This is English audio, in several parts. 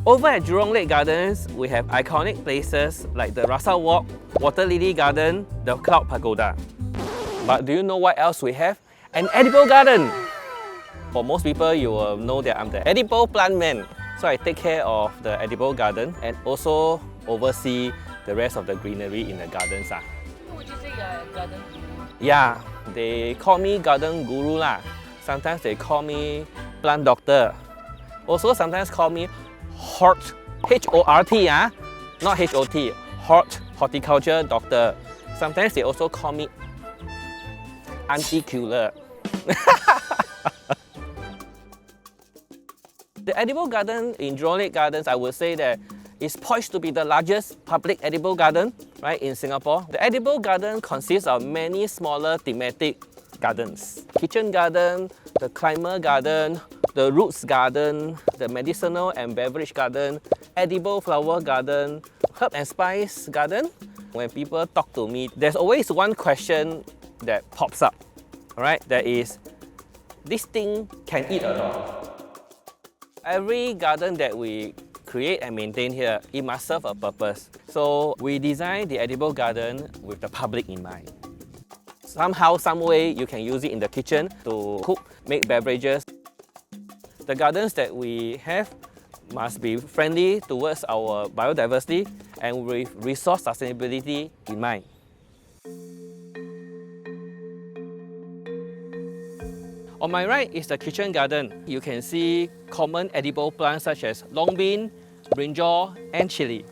Over at Jurong Lake Gardens, we have iconic places like the Rasa Walk, Water Lily Garden, the Cloud Pagoda. But do you know what else we have? An edible garden! For most people, you will know that I'm the edible plant man. So I take care of the edible garden and also oversee the rest of the greenery in the gardens. Would you say you're a garden guru? Yeah, they call me garden guru lah. Sometimes they call me plant doctor. Also sometimes call me hort, H-O-R-T, not H-O-T, horticulture doctor. Sometimes they also call me anti-killer. The edible garden in Jurong Lake Gardens, I would say that it's poised to be the largest public edible garden, right, in Singapore. The edible garden consists of many smaller thematic gardens. Kitchen garden, the climber garden, the roots garden, the medicinal and beverage garden, edible flower garden, herb and spice garden. When people talk to me, there's always one question that pops up, alright? That is, this thing can eat or not? Every garden that we create and maintain here, it must serve a purpose. So we design the edible garden with the public in mind. Somehow, some way, you can use it in the kitchen to cook, make beverages. The gardens that we have must be friendly towards our biodiversity and with resource sustainability in mind. On my right is the kitchen garden. You can see common edible plants such as long bean, brinjal, and chili.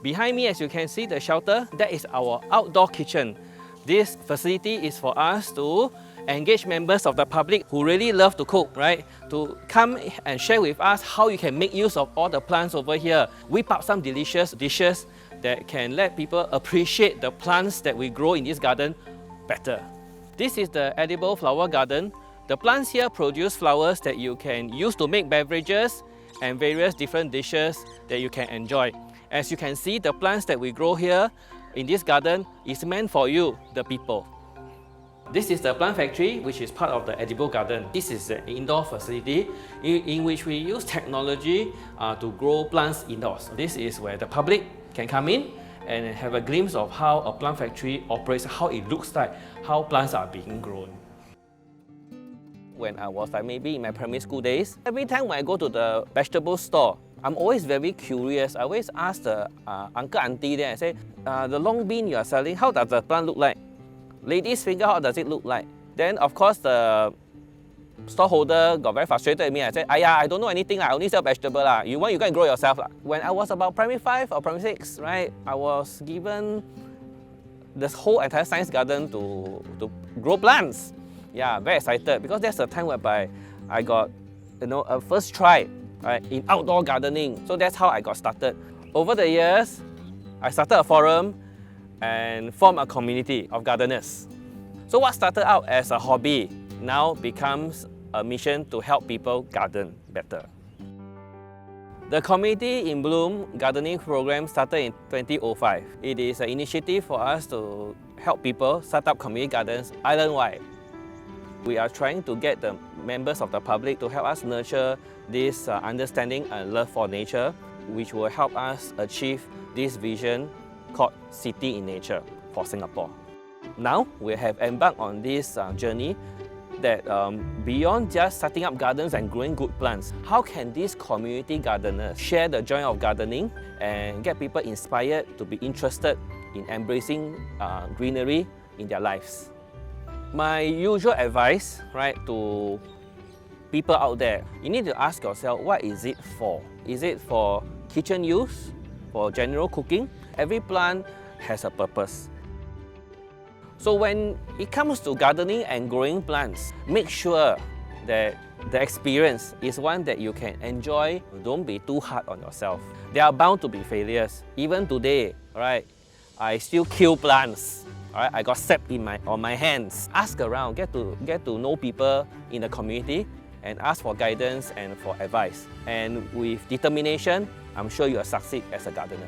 Behind me, as you can see, the shelter, that is our outdoor kitchen. This facility is for us to engage members of the public who really love to cook, right? To come and share with us how you can make use of all the plants over here. Whip up some delicious dishes that can let people appreciate the plants that we grow in this garden better. This is the edible flower garden. The plants here produce flowers that you can use to make beverages and various different dishes that you can enjoy. As you can see, the plants that we grow here in this garden is meant for you, the people. This is the plant factory, which is part of the edible garden. This is an indoor facility in which we use technology to grow plants indoors. This is where the public can come in and have a glimpse of how a plant factory operates, how it looks like, how plants are being grown. When I was maybe in my primary school days, every time when I go to the vegetable store, I'm always very curious. I always ask the uncle, auntie there, I say, the long bean you are selling, how does the plant look like? Lady's finger, how does it look like? Then of course the storeholder got very frustrated with me. I said, I don't know anything, I only sell vegetable. You want, you go and grow yourself. When I was about primary 5 or primary 6, right, I was given this whole entire science garden to grow plants. Yeah, very excited because that's the time whereby I got, a first try, right, in outdoor gardening. So that's how I got started. Over the years, I started a forum and formed a community of gardeners. So what started out as a hobby now becomes a mission to help people garden better. The Community in Bloom gardening program started in 2005. It is an initiative for us to help people set up community gardens island-wide. We are trying to get the members of the public to help us nurture this understanding and love for nature, which will help us achieve this vision called City in Nature for Singapore. Now, we have embarked on this journey that beyond just setting up gardens and growing good plants, how can these community gardeners share the joy of gardening and get people inspired to be interested in embracing greenery in their lives? My usual advice, right, to people out there, you need to ask yourself, what is it for? Is it for kitchen use, for general cooking? Every plant has a purpose. So when it comes to gardening and growing plants, make sure that the experience is one that you can enjoy. Don't be too hard on yourself. There are bound to be failures. Even today, right, I still kill plants. Alright, I got sap on my hands. Ask around, get to know people in the community and ask for guidance and for advice. And with determination, I'm sure you'll succeed as a gardener.